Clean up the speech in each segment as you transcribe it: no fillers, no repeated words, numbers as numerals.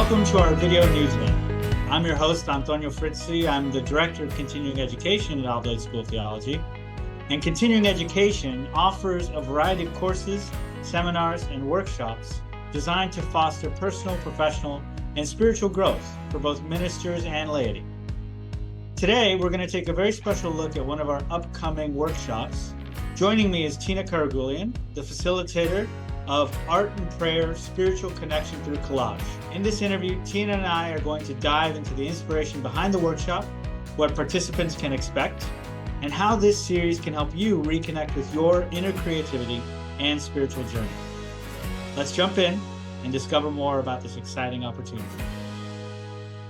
Welcome to our video newsletter. I'm your host, Antonio Fritzi. I'm the Director of Continuing Education at Alday School of Theology. And Continuing Education offers a variety of courses, seminars, and workshops designed to foster personal, professional, and spiritual growth for both ministers and laity. Today, we're going to take a very special look at one of our upcoming workshops. Joining me is Tina Karagulian, the facilitator of Art and Prayer, Spiritual Connection Through Collage. In this interview, Tina and I are going to dive into the inspiration behind the workshop, what participants can expect, and how this series can help you reconnect with your inner creativity and spiritual journey. Let's jump in and discover more about this exciting opportunity.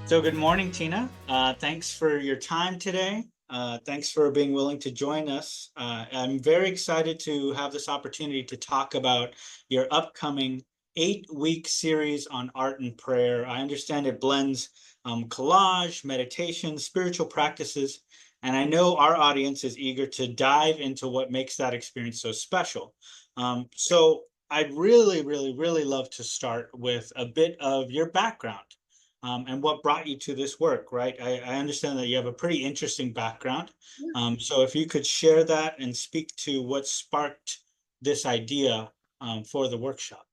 So good morning, Tina. Thanks for your time today. Thanks for being willing to join us. I'm very excited to have this opportunity to talk about your upcoming 8-week series on art and prayer. I understand it blends collage, meditation, spiritual practices, and I know our audience is eager to dive into what makes that experience so special. So I'd really love to start with a bit of your background. And what brought you to this work, right? I understand that you have a pretty interesting background. So if you could share that and speak to what sparked this idea for the workshop.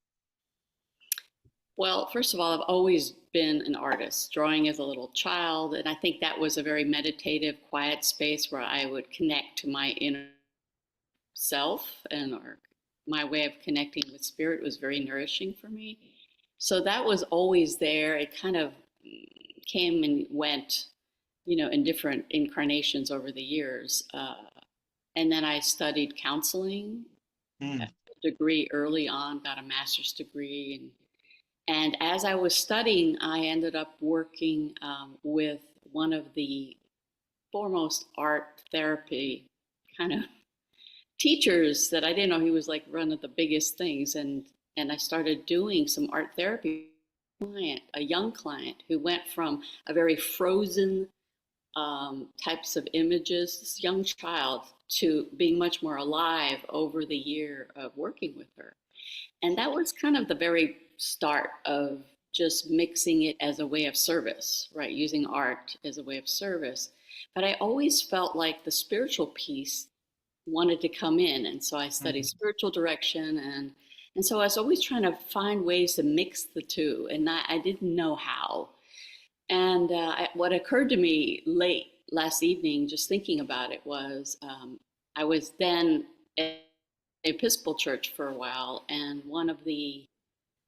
Well, first of all, I've always been an artist, drawing as a little child. And I think that was a very meditative, quiet space where I would connect to my inner self, or my way of connecting with spirit was very nourishing for me. So that was always there. It kind of came and went, in different incarnations over the years. And then I studied counseling, a degree early on, got a master's degree. And as I was studying, I ended up working with one of the foremost art therapy kind of teachers that I didn't know he was like one of the biggest things. And I started doing some art therapy client, a young client who went from a very frozen types of images, this young child, to being much more alive over the year of working with her. And that was kind of the very start of just mixing it as a way of service, right? Using art as a way of service. But I always felt like the spiritual piece wanted to come in. And so I studied spiritual direction and so I was always trying to find ways to mix the two, and I didn't know how. And what occurred to me late last evening, just thinking about it, was I was then at the Episcopal Church for a while, and one of the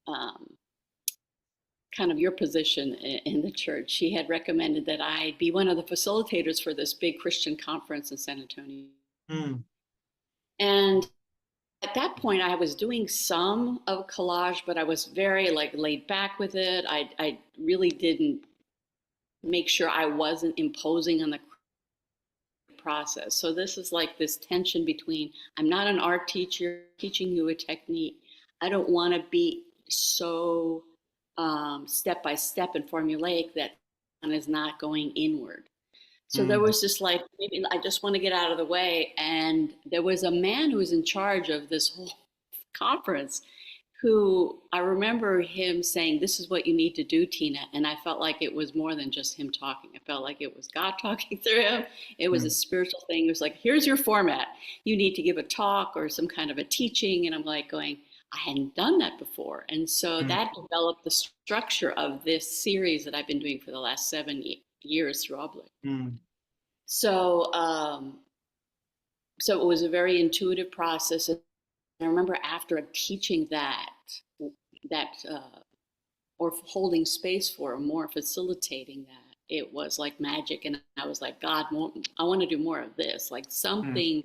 kind of your position in the church, she had recommended that I be one of the facilitators for this big Christian conference in San Antonio. And at that point, I was doing some of collage, but I was very laid back with it. I really didn't make sure I wasn't imposing on the process. So this is like this tension between, I'm not an art teacher teaching you a technique. I don't want to be so step by step and formulaic that one is not going inward. So there was just maybe I just want to get out of the way. And there was a man who was in charge of this whole conference who I remember him saying, "This is what you need to do, Tina." And I felt like it was more than just him talking. I felt like it was God talking through him. It was a spiritual thing. It was like, here's your format. You need to give a talk or some kind of a teaching. And I'm like going, I hadn't done that before. And so that developed the structure of this series that I've been doing for the last 7 years through Oblate. So it was a very intuitive process. And I remember after teaching that or holding space for, or more facilitating that, it was like magic. And I was like, God, I want to do more of this. Like something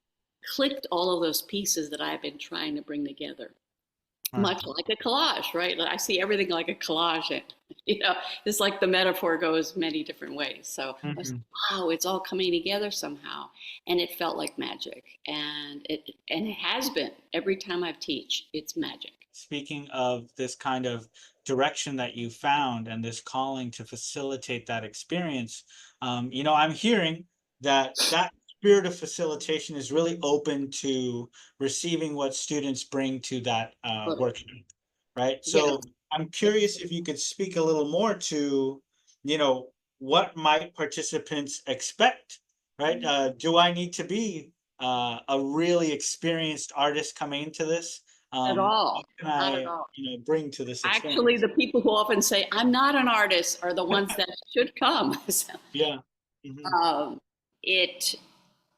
clicked all of those pieces that I've been trying to bring together. Much like a collage, right? I see everything like a collage. And, it's like the metaphor goes many different ways. So I was like, wow, it's all coming together somehow. And it felt like magic. And it has been. Every time I teach, it's magic. Speaking of this kind of direction that you found and this calling to facilitate that experience, I'm hearing that spirit of facilitation is really open to receiving what students bring to that workshop, right? So I'm curious if you could speak a little more to, you know, what might participants expect, right? Do I need to be a really experienced artist coming into this? At What all, can not at I, all. bring to this Actually, experience? the people who often say, I'm not an artist, are the ones that should come. So, Yeah. Hmm. um, it,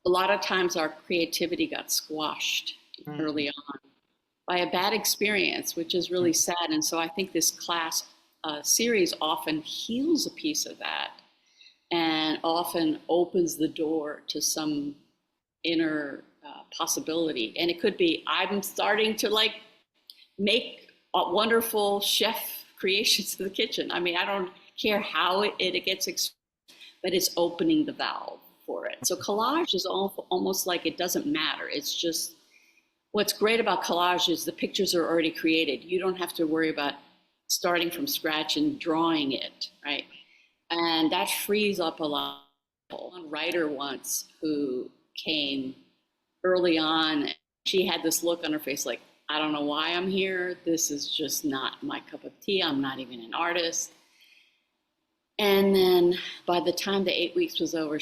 a lot of times our creativity got squashed Mm, early on by a bad experience, which is really sad. And so I think this class series often heals a piece of that and often opens the door to some inner possibility. And it could be, I'm starting to like make wonderful chef creations in the kitchen. I mean, I don't care how it gets, but it's opening the valve for it. So collage is almost like it doesn't matter. It's just, what's great about collage is the pictures are already created. You don't have to worry about starting from scratch and drawing it, right? And that frees up a lot. One writer once who came early on, she had this look on her face like, I don't know why I'm here. This is just not my cup of tea. I'm not even an artist. And then by the time the 8 weeks was over,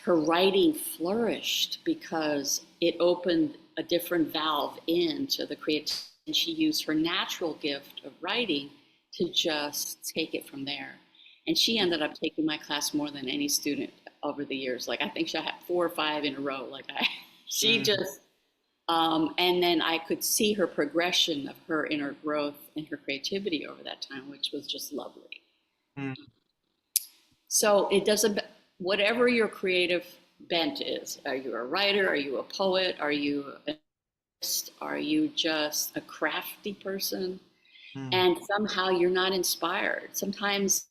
her writing flourished because it opened a different valve into the creativity. And she used her natural gift of writing to just take it from there. And she ended up taking my class more than any student over the years. Like I think she had 4 or 5 in a row. She mm, just, and then I could see her progression of her inner growth and her creativity over that time, which was just lovely. mm, So it doesn't, whatever your creative bent is, are you a writer? Are you a poet? Are you an artist? Are you just a crafty person? mm, And somehow you're not inspired. Sometimes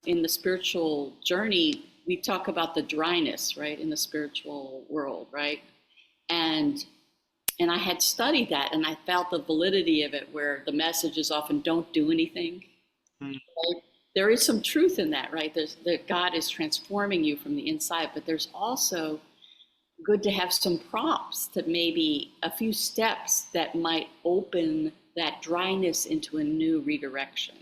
in the spiritual journey, we talk about the dryness, right, in the spiritual world, right? And and I had studied that and I felt the validity of it where the message is often don't do anything. mm, Right? There is some truth in that, right? That God is transforming you from the inside, but there's also good to have some prompts to maybe a few steps that might open that dryness into a new redirection.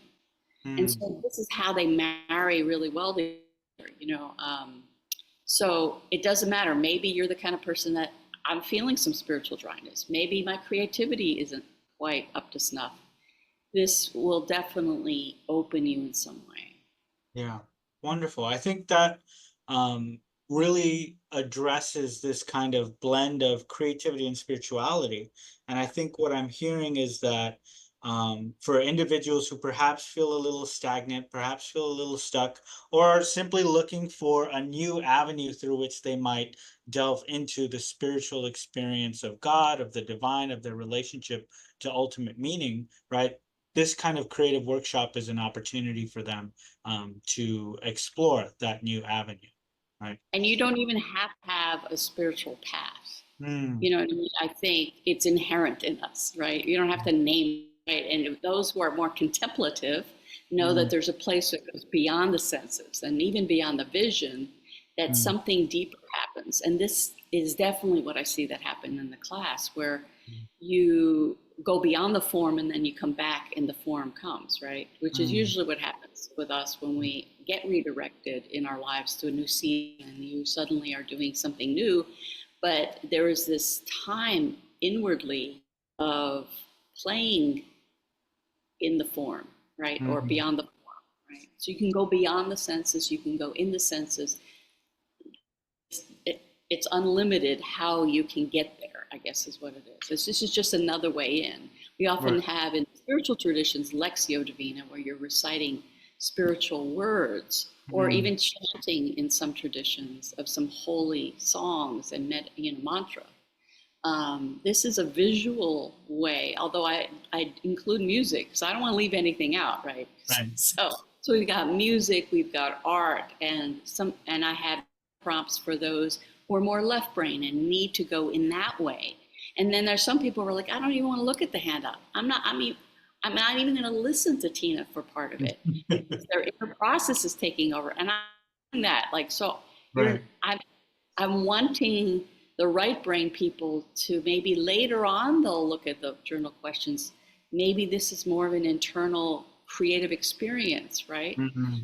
And mm. so this is how they marry really well together, you know. So it doesn't matter. Maybe you're the kind of person that I'm feeling some spiritual dryness. Maybe my creativity isn't quite up to snuff. This will definitely open you in some way. Yeah, wonderful. I think that really addresses this kind of blend of creativity and spirituality. And I think what I'm hearing is that for individuals who perhaps feel a little stagnant, perhaps feel a little stuck, or are simply looking for a new avenue through which they might delve into the spiritual experience of God, of the divine, of their relationship to ultimate meaning, right? This kind of creative workshop is an opportunity for them to explore that new avenue, right? And you don't even have to have a spiritual path. Mm, You know what I mean? I think it's inherent in us, right? You don't have to name it, right? And those who are more contemplative know that mm, there's a place that goes beyond the senses and even beyond the vision, that mm, something deeper happens. And this is definitely what I see that happen in the class, where mm, you go beyond the form and then you come back and the form comes, right? Which is mm, usually what happens with us when we get redirected in our lives to a new season and you suddenly are doing something new. But there is this time inwardly of playing in the form, right? Or mm, beyond the form, right? So you can go beyond the senses, you can go in the senses. It's unlimited how you can get there, I guess is what it is. This is just another way in. We often right. have in spiritual traditions Lectio Divina, where you're reciting spiritual words, or Mm, even chanting in some traditions of some holy songs and mantra. This is a visual way, although I include music because I don't want to leave anything out, right? right. So we've got music, we've got art, and I have prompts for those who are more left brain and need to go in that way. And then there's some people who are like, I don't even want to look at the handout. I'm not even going to listen to Tina for part of it because their inner process is taking over. And I'm doing that. Like, so you're, Right. I'm wanting the right brain people to maybe later on they'll look at the journal questions, maybe this is more of an internal creative experience, right? Mm-hmm.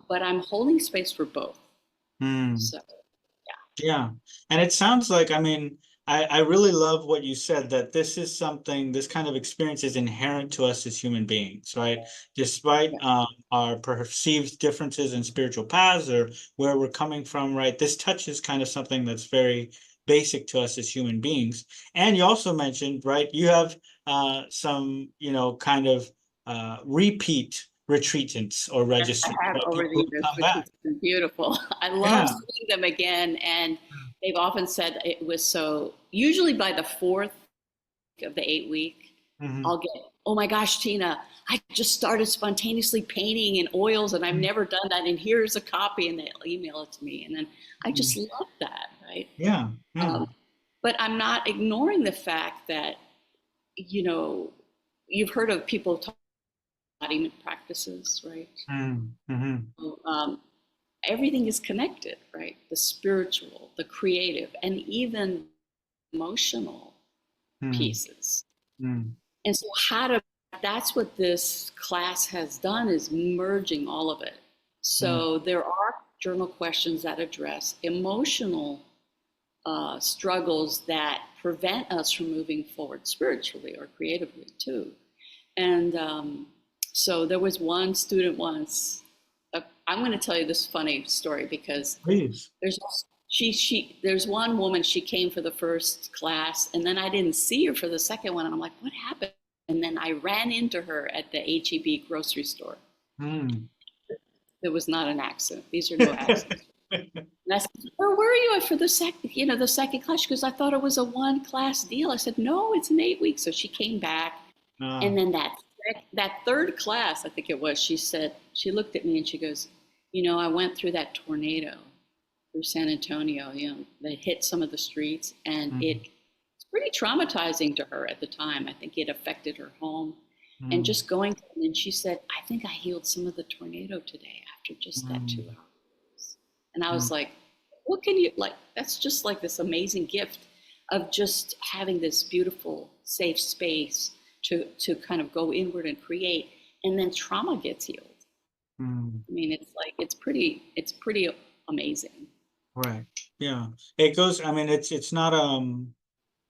But I'm holding space for both. Mm. So Yeah. And it sounds like, I mean, I really love what you said, that this is something, this kind of experience is inherent to us as human beings, right? Despite yeah, our perceived differences in spiritual paths or where we're coming from, right? This touches kind of something that's very basic to us as human beings. And you also mentioned, right, you have some, kind of repeat retreatants or yes, I registrants, have right? over the People who years, come which back. has been beautiful. I love Yeah. seeing them again, and they've often said it was so. Usually by the fourth of the 8 week, Mm-hmm. I'll get, oh my gosh, Tina, I just started spontaneously painting in oils and I've never done that. And here's a copy, and they'll email it to me. And then I just love that, right? Yeah. Yeah. Um, but I'm not ignoring the fact that, you know, you've heard of people talking about embodiment practices, right? Mm-hmm. Um, Everything is connected, right? The spiritual, the creative, and even emotional Mm, pieces. mm, And so that's what this class has done, is merging all of it. mm, So there are journal questions that address emotional struggles that prevent us from moving forward spiritually or creatively too. And so there was one student once. I'm going to tell you this funny story because please. there's there's one woman, she came for the first class and then I didn't see her for the second one, and I'm like, what happened? And then I ran into her at the HEB grocery store. Mm. It was not an accident. These are no accidents. And I said, where were you for the second class? She goes, I thought it was a one class deal. I said, no, it's an 8 week. So she came back. Ah, And then that third class, I think it was, she said, she looked at me and she goes, I went through that tornado through San Antonio, that hit some of the streets, and mm, it's pretty traumatizing to her at the time. I think it affected her home. And mm, just going, and she said, I think I healed some of the tornado today after just that mm, 2 hours. And I mm, was like, what can you, like, that's just like this amazing gift of just having this beautiful, safe space to kind of go inward and create. And then trauma gets healed. mm. I mean, it's pretty amazing. Right. Yeah. It goes, I mean, it's not,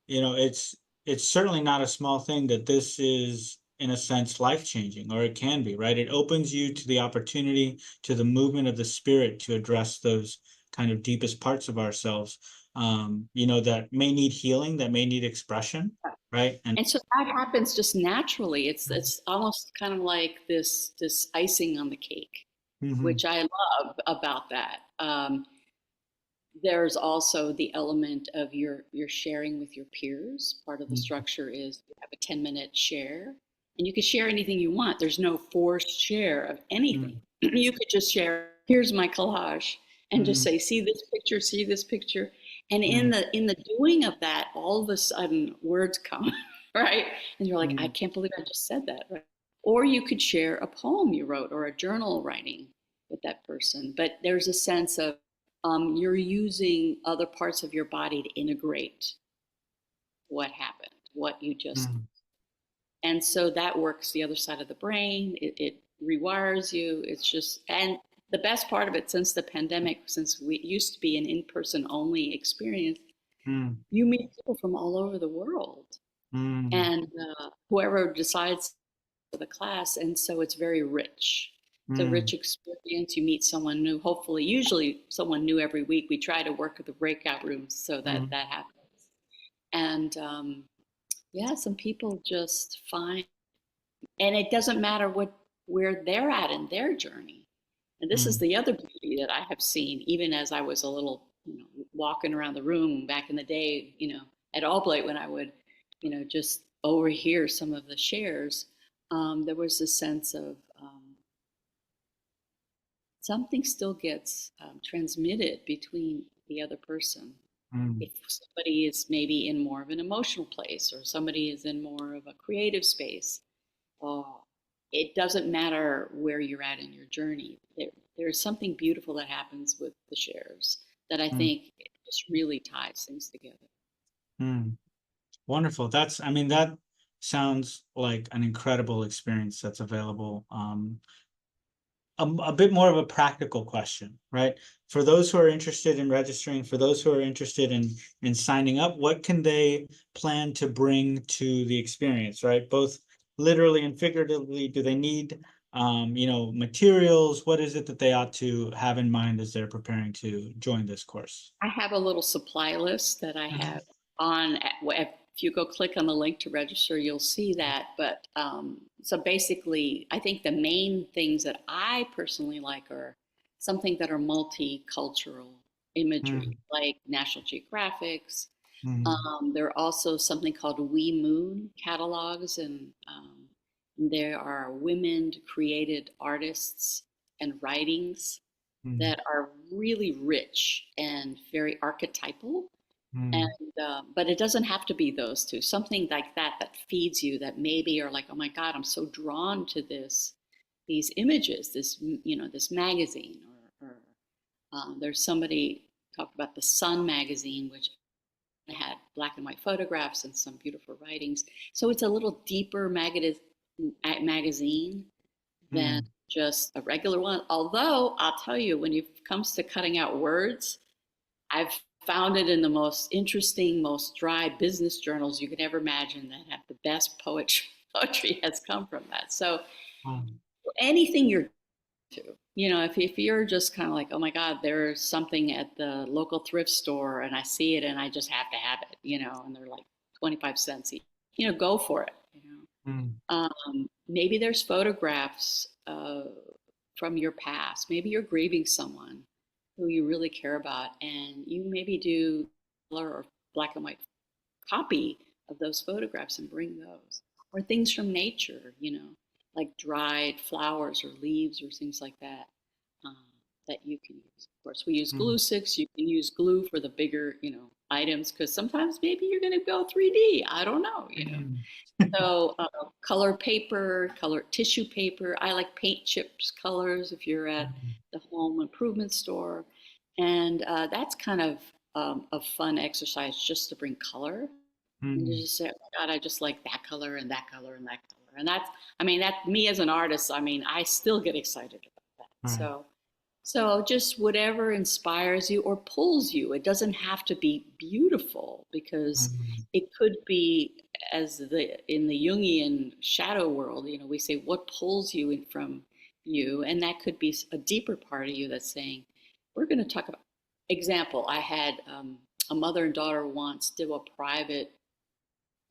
you know, it's certainly not a small thing that this is, in a sense, life-changing, or it can be, right? It opens you to the opportunity, to the movement of the spirit to address those kind of deepest parts of ourselves, that may need healing, that may need expression, right? And And so that happens just naturally. It's almost kind of like this icing on the cake, mm-hmm, which I love about that. There's also the element of your sharing with your peers. Part of the structure is you have a 10-minute share, and you can share anything you want. There's no forced share of anything. mm-hmm, You could just share, here's my collage, and just mm-hmm, say, see this picture. And mm-hmm, in the doing of that, all of a sudden words come, right? And you're like, I mm-hmm, can't believe I just said that, right? Or you could share a poem you wrote or a journal writing with that person. But there's a sense of you're using other parts of your body to integrate what happened, what you just, mm-hmm, and so that works the other side of the brain. It rewires you. It's just, and the best part of it, since the pandemic, since we used to be an in-person only experience, you meet people from all over the world, mm-hmm, and whoever decides for the class, and so it's very rich. It's a mm-hmm, rich experience. You meet someone new, hopefully, usually someone new every week. We try to work at the breakout rooms so that mm-hmm, that happens. And yeah, some people just find, and it doesn't matter where they're at in their journey. And this is mm-hmm. the other beauty that I have seen, even as I was a little, walking around the room back in the day, at Oblate, when I would, just overhear some of the shares. There was a sense of something still gets transmitted between the other person. Mm, If somebody is maybe in more of an emotional place, or somebody is in more of a creative space, uh, it doesn't matter where you're at in your journey. There's something beautiful that happens with the shares that I mm, think just really ties things together. mm. Wonderful. I mean, that sounds like an incredible experience that's available. A bit more of a practical question, right? For those who are interested in registering, for those who are interested in signing up, what can they plan to bring to the experience, right? Both literally and figuratively, do they need materials? What is it that they ought to have in mind as they're preparing to join this course? I have a little supply list that I Mhm. have on, if you go click on the link to register, you'll see that. But so basically, I think the main things that I personally like are something that are multicultural imagery, Mm, like National Geographics. mm, There are also something called We Moon catalogs, and there are women created artists and writings mm, that are really rich and very archetypal. And mm, but it doesn't have to be those two. Something like that feeds you. That maybe you're like, oh my God, I'm so drawn to these images, this magazine, or there's somebody talked about the Sun magazine, which had black and white photographs and some beautiful writings. So it's a little deeper magazine than mm, just a regular one. Although I'll tell you, when it comes to cutting out words, I've found it in the most interesting, most dry business journals you could ever imagine that have the best poetry. Poetry has come from that. So mm, anything you're to, if you're just kind of like, oh my God, there's something at the local thrift store and I see it and I just have to have it, and they're like 25 cents each, go for it. mm, Maybe there's photographs from your past. Maybe you're grieving someone who you really care about, and you maybe do color or black and white copy of those photographs and bring those. Or things from nature, like dried flowers or leaves or things like that, um, that you can use. Of course, we use glue mm, sticks. You can use glue for the bigger, items, because sometimes maybe you're going to go 3D. I don't know. mm. So color paper, color tissue paper. I like paint chips colors if you're at the home improvement store. And that's kind of a fun exercise just to bring color and to Mm, just say, oh my God, I just like that color and that color and that color. And that me as an artist, I still get excited about that. right. So just whatever inspires you or pulls you. It doesn't have to be beautiful, because Mm, it could be, as in the Jungian shadow world, we say what pulls you in from you, and that could be a deeper part of you that's saying, we're going to talk about. Example, I had a mother and daughter once do a private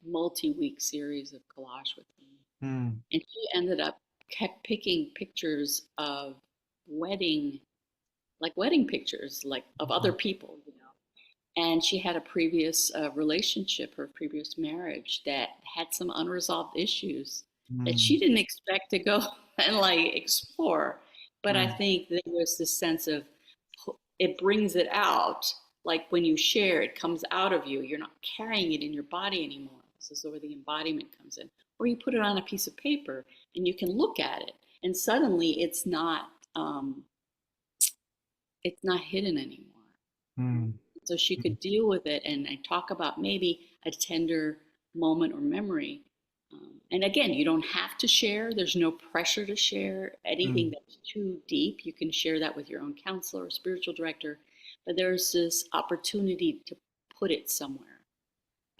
multi-week series of collage with me, mm, and she ended up kept picking pictures of wedding wedding pictures, like of other people, and she had a previous relationship, her previous marriage, that had some unresolved issues that she mm, didn't expect to go and explore. But I right. think there was this sense of, it brings it out. Like when you share, it comes out of you. You're not carrying it in your body anymore. This is where the embodiment comes in. Or you put it on a piece of paper and you can look at it, and suddenly it's not hidden anymore. Um, Mm, so she mm, could deal with it and talk about maybe a tender moment or memory. And again, you don't have to share. There's no pressure to share anything mm, that's too deep. You can share that with your own counselor or spiritual director. But there's this opportunity to put it somewhere.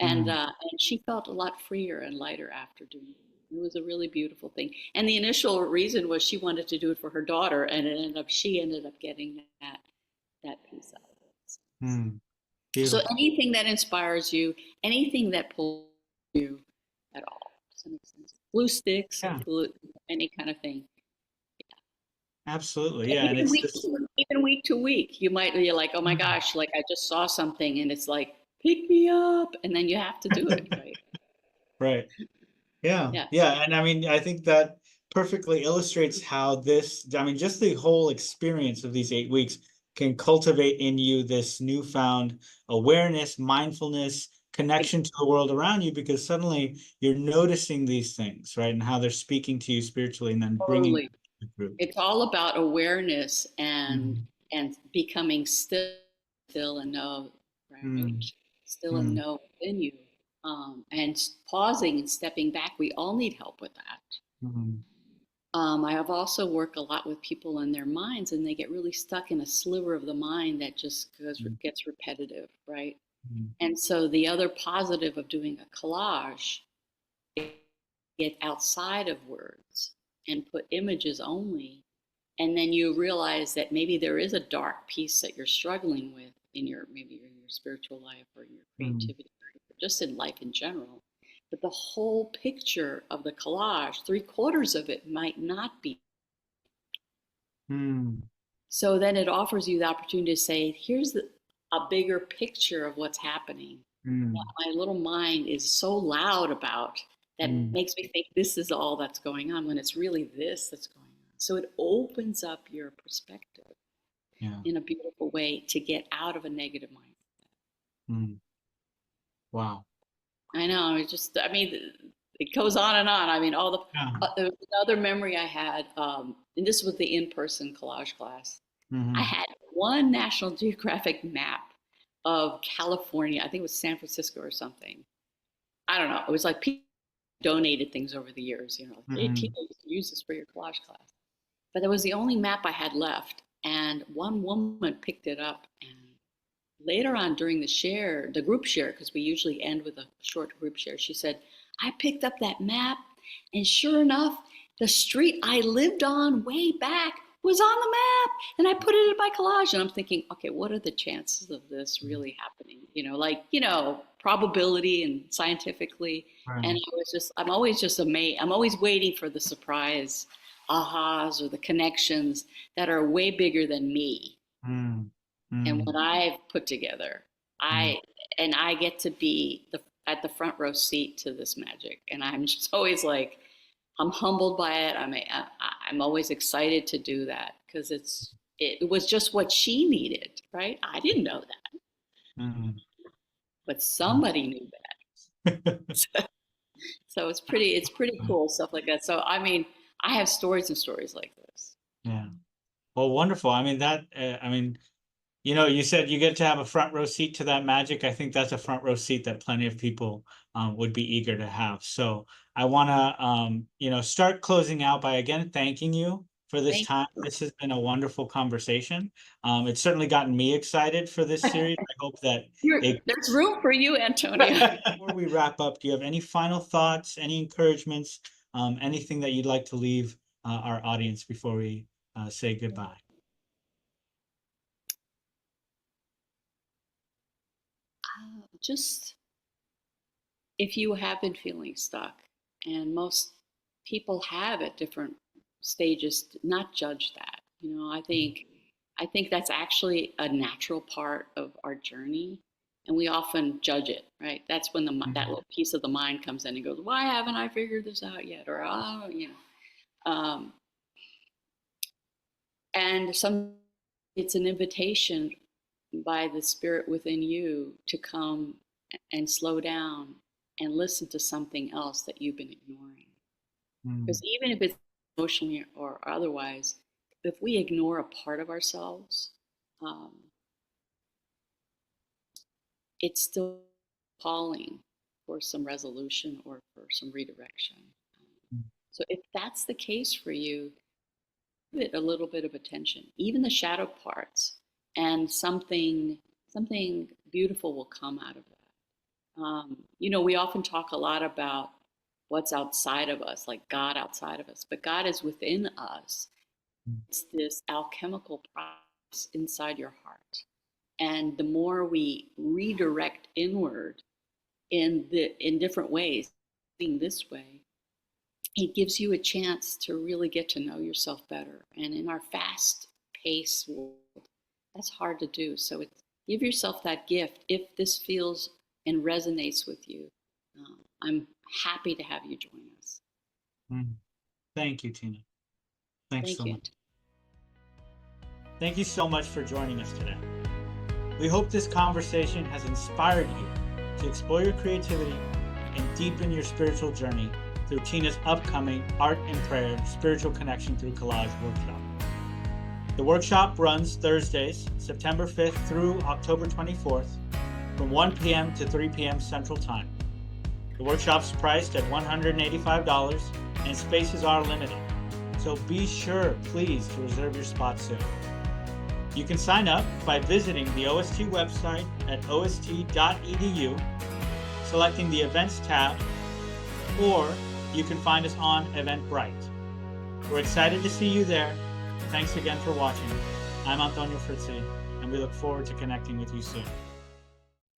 mm, And she felt a lot freer and lighter after doing it. It was a really beautiful thing. And the initial reason was she wanted to do it for her daughter, and she ended up getting that piece out of it. mm. So Beautiful. anything that inspires you, anything that pulls you at all. Does that make sense? Glue sticks, Yeah, glue, any kind of thing. absolutely. And Yeah, and it's just even week to week, you're like, oh my mm, gosh, like I just saw something, and it's like, pick me up, and then you have to do it, right? right. Yeah, Yes. yeah, and I mean, I think that perfectly illustrates how this, I mean, just the whole experience of these 8 weeks can cultivate in you this newfound awareness, mindfulness, connection to the world around you, because suddenly you're noticing these things, right? And how they're speaking to you spiritually and then bringing Totally. them to the group. It's all about awareness and Mm, becoming still and know, right? mm, Still and mm, know within you. and pausing and stepping back. We all need help with that. Mm-hmm. I have also worked a lot with people in their minds, and they get really stuck in a sliver of the mind that just gets repetitive, right? Mm-hmm. And so the other positive of doing a collage is get outside of words and put images only, and then you realize that maybe there is a dark piece that you're struggling with in your spiritual life or your creativity, or just in life in general. But the whole picture of the collage, 3/4 of it might not be. Mm-hmm. So then it offers you the opportunity to say, here's a bigger picture of what's happening. What my little mind is so loud about that makes me think this is all that's going on, when it's really this that's going on. So it opens up your perspective in a beautiful way to get out of a negative mindset. Mm. Wow. I know. It goes on and on. I mean, there was another memory I had, and this was the in-person collage class. Mm-hmm. I had one National Geographic map of California. I think it was San Francisco or something. I don't know. It was like people donated things over the years, like, hey, Tina, you can use this for your collage class. But that was the only map I had left. And one woman picked it up, and later on during the group share, because we usually end with a short group share, she said, I picked up that map, and sure enough, the street I lived on way back was on the map, and I put it in my collage. And I'm thinking, okay, what are the chances of this really happening? Probability and scientifically. Right. And I'm always just amazed. I'm always waiting for the surprise ahas or the connections that are way bigger than me and what I've put together. I get to be at the front row seat to this magic, and I'm just always like, I'm humbled by it. I'm always excited to do that, because it was just what she needed, right? I didn't know that, but somebody knew that. So it's pretty cool stuff like that. So I have stories and stories like this. Yeah. Well, wonderful. You said you get to have a front row seat to that magic. I think that's a front row seat that plenty of people would be eager to have. So I want to, start closing out by again thanking you for this time. This has been a wonderful conversation. It's certainly gotten me excited for this series. I hope that there's room for you, Antonio. Before we wrap up, do you have any final thoughts, any encouragements, anything that you'd like to leave our audience before we say goodbye? Just, if you have been feeling stuck, and most people have at different stages, not judge that. I think that's actually a natural part of our journey, and we often judge it, right? That's when that little piece of the mind comes in and goes, why haven't I figured this out yet? Or, and it's an invitation by the spirit within you to come and slow down and listen to something else that you've been ignoring. Because even if it's emotionally or otherwise, if we ignore a part of ourselves, it's still calling for some resolution or for some redirection. So if that's the case for you, give it a little bit of attention, even the shadow parts, and something beautiful will come out of that. We often talk a lot about what's outside of us, like God outside of us, but God is within us. It's this alchemical process inside your heart. And the more we redirect inward in different ways, being this way, it gives you a chance to really get to know yourself better. And in our fast-paced world, that's hard to do. So give yourself that gift. If this feels and resonates with you, I'm happy to have you join us. Thank you, Tina. Thanks Thank so you. much. Thank you so much for joining us today. We hope this conversation has inspired you to explore your creativity and deepen your spiritual journey through Tina's upcoming Art and Prayer Spiritual Connection Through Collage workshop. The workshop runs Thursdays, September 5th through October 24th, from 1 p.m. to 3 p.m. Central Time. The workshop's priced at $185 and spaces are limited. So be sure, please, to reserve your spot soon. You can sign up by visiting the OST website at ost.edu, selecting the Events tab, or you can find us on Eventbrite. We're excited to see you there. Thanks again for watching. I'm Antonio Fritzi, and we look forward to connecting with you soon.